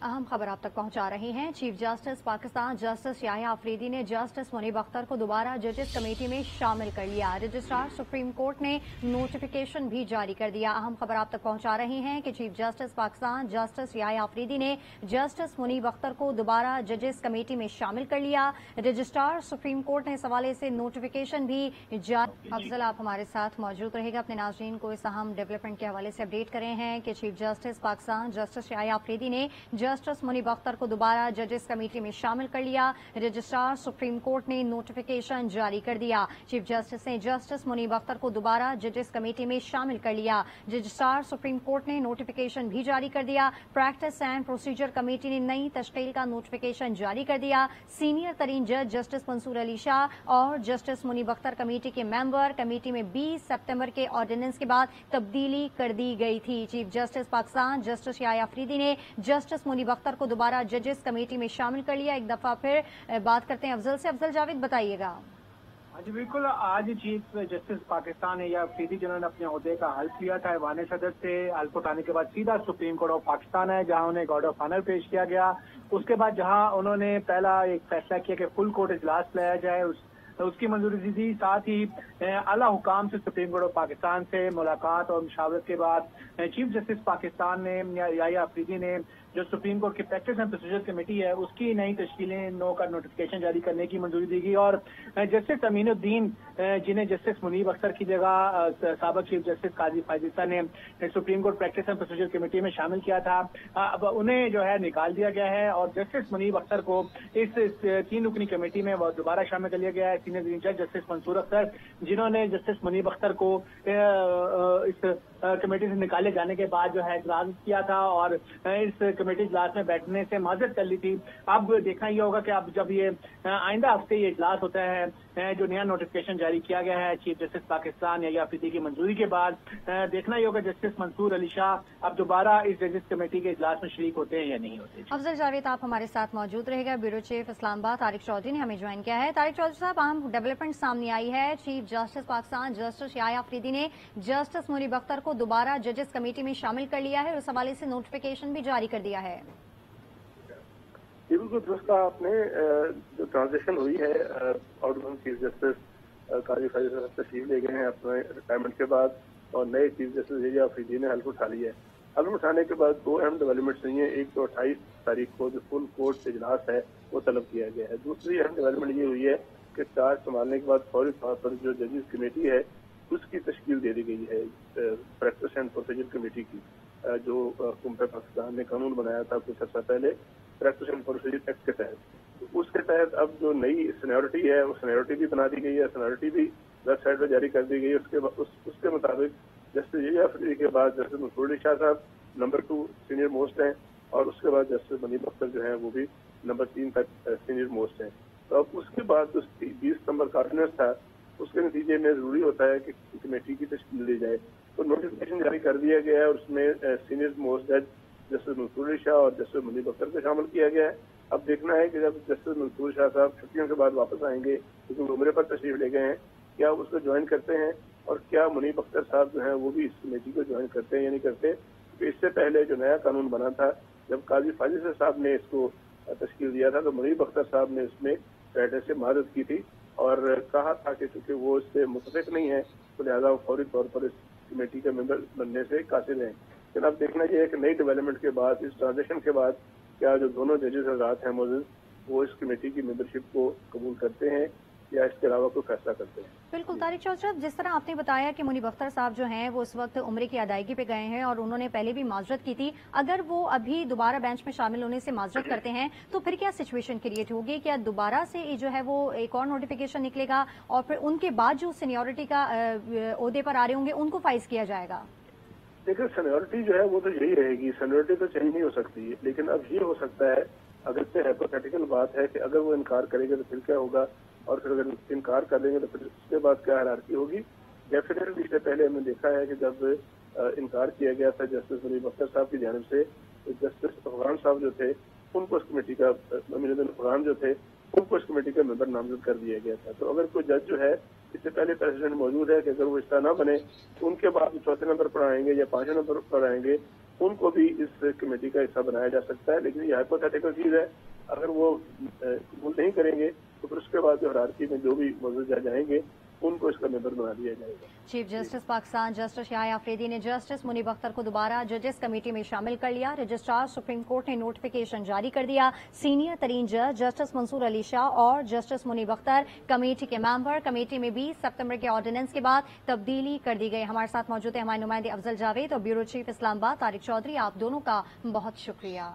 अहम खबर आप तक पहुंचा रहे हैं। Chief justice Pakistan justice Yahya Afridi ने जस्टिस मुनीब अख्तर को दोबारा जजेस कमेटी में शामिल कर लिया। रजिस्ट्रार सुप्रीम कोर्ट ने नोटिफिकेशन भी जारी कर दिया। अहम खबर आप तक पहुंचा रहे हैं कि chief justice Pakistan justice Yahya Afridi ने जस्टिस मुनीब अख्तर को दोबारा जजेस कमेटी में शामिल कर लिया। रजिस्ट्रार सुप्रीम कोर्ट ने इस हवाले से नोटिफिकेशन भी जारी। अफजल आप हमारे साथ मौजूद रहेगा, अपने नाज़रीन को इस अहम डेवलपमेंट के हवाले से अपडेट करें हैं कि chief justice Pakistan justice Yahya Afridi ने जस्टिस मुनीब अख्तर को दोबारा जजेस कमेटी में शामिल कर लिया। रजिस्ट्रार सुप्रीम कोर्ट ने नोटिफिकेशन जारी कर दिया। चीफ जस्टिस ने जस्टिस मुनीब अख्तर को दोबारा जजेस कमेटी में शामिल कर लिया। रजिस्ट्रार सुप्रीम कोर्ट ने नोटिफिकेशन भी जारी कर दिया। प्रैक्टिस एंड प्रोसीजर कमेटी ने नई तश्कील का नोटिफिकेशन जारी कर दिया। सीनियर तरीन जज जस्टिस मंसूर अली शाह और जस्टिस मुनीब अख्तर कमेटी के मेंबर कमेटी में 20 सितंबर के ऑर्डिनेंस के बाद तब्दीली कर दी गई थी। Chief justice Pakistan justice Yahya Afridi ने जस्टिस मुनीब अख्तर को दोबारा जजेस कमेटी में शामिल कर लिया। एक दफा फिर बात करते हैं अफजल से। अफजल जावेद बताइएगा। हाँ जी बिल्कुल, आज चीफ जस्टिस पाकिस्तान याह्या अफरीदी जिन्होंने अपने ओहदे का हल्फ लिया था ऐवान सदर से, हल्फ उठाने के बाद सीधा सुप्रीम कोर्ट ऑफ पाकिस्तान है जहां उन्हें गार्ड ऑफ ऑनर पेश किया गया। उसके बाद जहां उन्होंने पहला एक फैसला किया कि फुल कोर्ट इजलास बुलाया जाए, उसकी मंजूरी दी। साथ ही आला हुकाम से सुप्रीम कोर्ट ऑफ पाकिस्तान से मुलाकात और मुशावरत के बाद चीफ जस्टिस पाकिस्तान ने याह्या अफरीदी ने जो सुप्रीम कोर्ट की प्रैक्टिस एंड प्रोसीजर कमेटी है उसकी नई तश्कीलें नो का नोटिफिकेशन जारी करने की मंजूरी दी गई। और जस्टिस अमीनुद्दीन जिन्हें जस्टिस मुनीब अख्तर की जगह साबिक चीफ जस्टिस काजी फायजिसा ने supreme court practice and procedure committee में शामिल किया था, अब उन्हें जो है निकाल दिया गया है और जस्टिस मुनीब अख्तर को इस 3 रुकनी कमेटी में दोबारा शामिल कर लिया गया है। सीनियर तरीन जज जस्टिस मंसूर अख्तर जिन्होंने जस्टिस मुनीब अख्तर को इस कमेटी से निकाले जाने के बाद जो है इजलास किया था और इस कमेटी इजलास में बैठने से माजरत कर ली थी। अब देखना यह होगा कि अब जब ये आइंदा हफ्ते ये इजलास होता है, जो नया नोटिफिकेशन जारी किया गया है चीफ जस्टिस पाकिस्तान याह्या अफरीदी की मंजूरी के बाद, देखना यह होगा जस्टिस मंसूर अली शाह अब दोबारा इस जजेस कमेटी के इजलास में शरीक होते हैं या नहीं होते। अफजल जावेद आप हमारे साथ मौजूद रहेगा। ब्यूरो चीफ इस्लामाबाद तारिक चौधरी ने हमें ज्वाइन किया है। तारिक चौधरी साहब, अहम डेवलपमेंट सामने आई है। Chief justice Pakistan justice Yahya Afridi ने जस्टिस मुनीब अख्तर को दोबारा जजेस कमेटी में शामिल कर लिया है और इस हवाले से नोटिफिकेशन भी जारी कर दिया है। बिल्कुल दुरुस्त कहा आपने। जो ट्रांजिशन हुई है, आउटगोइंग चीफ जस्टिस काजी फायजिसा तशरीफ ले गए हैं अपने रिटायरमेंट के बाद और नए चीफ जस्टिस याह्या अफरीदी ने हल्फ उठा लिया है। हल्फ उठाने के बाद 2 अहम डेवलपमेंट्स हुई हैं। एक तो 28 तारीख को जो फुल कोर्ट इजलास है वो तलब किया गया है। दूसरी अहम डेवलपमेंट ये हुई है कि चार्ज संभालने के बाद फौरी तौर पर जो जजेस कमेटी है उसकी तश्कील दे दी गई है, प्रैक्टिस एंड प्रोसीजर कमेटी की, जो हुकूमत पाकिस्तान ने कानून बनाया था कुछ अर्सा पहले प्रैक्टिस एंड प्रोसीजर एक्ट के तहत। तो उसके तहत अब जो नई सीनियरिटी है वो सीनियरिटी भी बना दी गई है, सीनियरिटी भी वेबसाइट पर जारी कर दी गई है। उसके मुताबिक जस्टिस याह्या अफरीदी के बाद जस्टिस मंसूर अली शाह साहब नंबर 2 सीनियर मोस्ट हैं और उसके बाद जस्टिस मुनीब अख्तर जो है वो भी नंबर 3 तक सीनियर मोस्ट हैं। तो अब उसके बाद जो 20 सितंबर का ऑर्डिनेंस था उसके नतीजे में जरूरी होता है कि कमेटी की तश्कील दी जाए। तो नोटिफिकेशन जारी कर दिया गया है और उसमें सीनियर मोस्ट जज जस्टिस मंसूर अली शाह और जस्टिस मुनीब अख्तर को शामिल किया गया है। अब देखना है कि जब जस्टिस मंसूर शाह साहब छुट्टियों के बाद वापस आएंगे, क्योंकि उम्रे पर तशरीफ ले गए हैं, क्या उसको ज्वाइन करते हैं और क्या मुनीब अख्तर साहब जो है वो भी इस कमेटी को ज्वाइन करते हैं या नहीं करते। तो इससे पहले जो नया कानून बना था, जब काजी फायजिसा साहब ने इसको तश्कील दिया था तो मुनीब अख्तर साहब ने इसमें बैठने से मदद की थी और कहा था कि चूंकि वो इससे मुतफिक नहीं है तो लिहाजा वो फौरी तौर पर इस कमेटी के मेंबर बनने से कासिर हैं। लेकिन अब देखना चाहिए कि नई डेवलपमेंट के बाद, इस ट्रांजिशन के बाद, क्या जो दोनों जजेस हजरात हैं मौजूद वो इस कमेटी की मेंबरशिप को कबूल करते हैं या इसके अलावा कोई फैसला करते हैं। बिल्कुल तारिक चौधरी साहब, जिस तरह आपने बताया कि मुनीब अख्तर साहब जो हैं वो इस वक्त उम्रे की अदायगी पे गए हैं और उन्होंने पहले भी माजरत की थी, अगर वो अभी दोबारा बेंच में शामिल होने से माजरत करते हैं तो फिर क्या सिचुएशन क्रिएट होगी? क्या दोबारा से जो है वो एक और नोटिफिकेशन निकलेगा और फिर उनके बाद जो सीनियरिटी का ओहदे पर आ रहे होंगे उनको फाइज किया जाएगा? देखिए, सीनियरिटी जो है वो तो यही रहेगी, सीनियरिटी तो चेंज नहीं हो सकती। लेकिन अब ये हो सकता है, अगर से हाइपोथेटिकल बात है कि अगर वो इनकार करेंगे तो फिर क्या होगा और फिर अगर इनकार कर देंगे तो फिर उसके बाद क्या हायरार्की होगी। डेफिनेटली इससे पहले हमने देखा है कि जब इनकार किया गया था जस्टिस मुनीब अख्तर साहब की जानिब से, तो जस्टिस अफगान साहब जो थे उनको इस कमेटी का, अमीनुद्दीन अफगान जो थे उनको इस कमेटी का मेंबर नामजद कर दिया गया था। तो अगर कोई जज जो है, इससे पहले प्रेसिडेंट मौजूद है कि अगर वो इस तरह ना बने तो उनके बाद 4थे नंबर पर आएंगे या 5वें नंबर पर आएंगे ان کو بھی اس کمیٹی کا حصہ بنایا جا سکتا ہے، لیکن یہ ہائپوتھیٹیکل چیز ہے. اگر وہ قبول نہیں کریں گے تو پھر اس کے بعد جو ہرارکی میں جو بھی موضوع جائیں گے ان کو اس کا ممبر بنا دیا جائے گا. چیف جسٹس پاکستان جسٹس یحییٰ آفریدی نے جسٹس منیب اختر کو دوبارہ ججز کمیٹی میں شامل کر لیا. رجسٹرار سپریم کورٹ نے نوٹیفیکیشن جاری کر دیا. سینئر ترین جج جسٹس منصور علی شاہ اور جسٹس منیب اختر کمیٹی کے ممبر. کمیٹی میں 20 ستمبر کے آرڈیننس کے بعد تبدیلی کر دی گئی. ہمارے ساتھ موجود ہیں ہمارے نمائندے افضل جاوید اور بیورو چیف اسلام آباد طارق چودھری. آپ دونوں کا بہت شکریہ.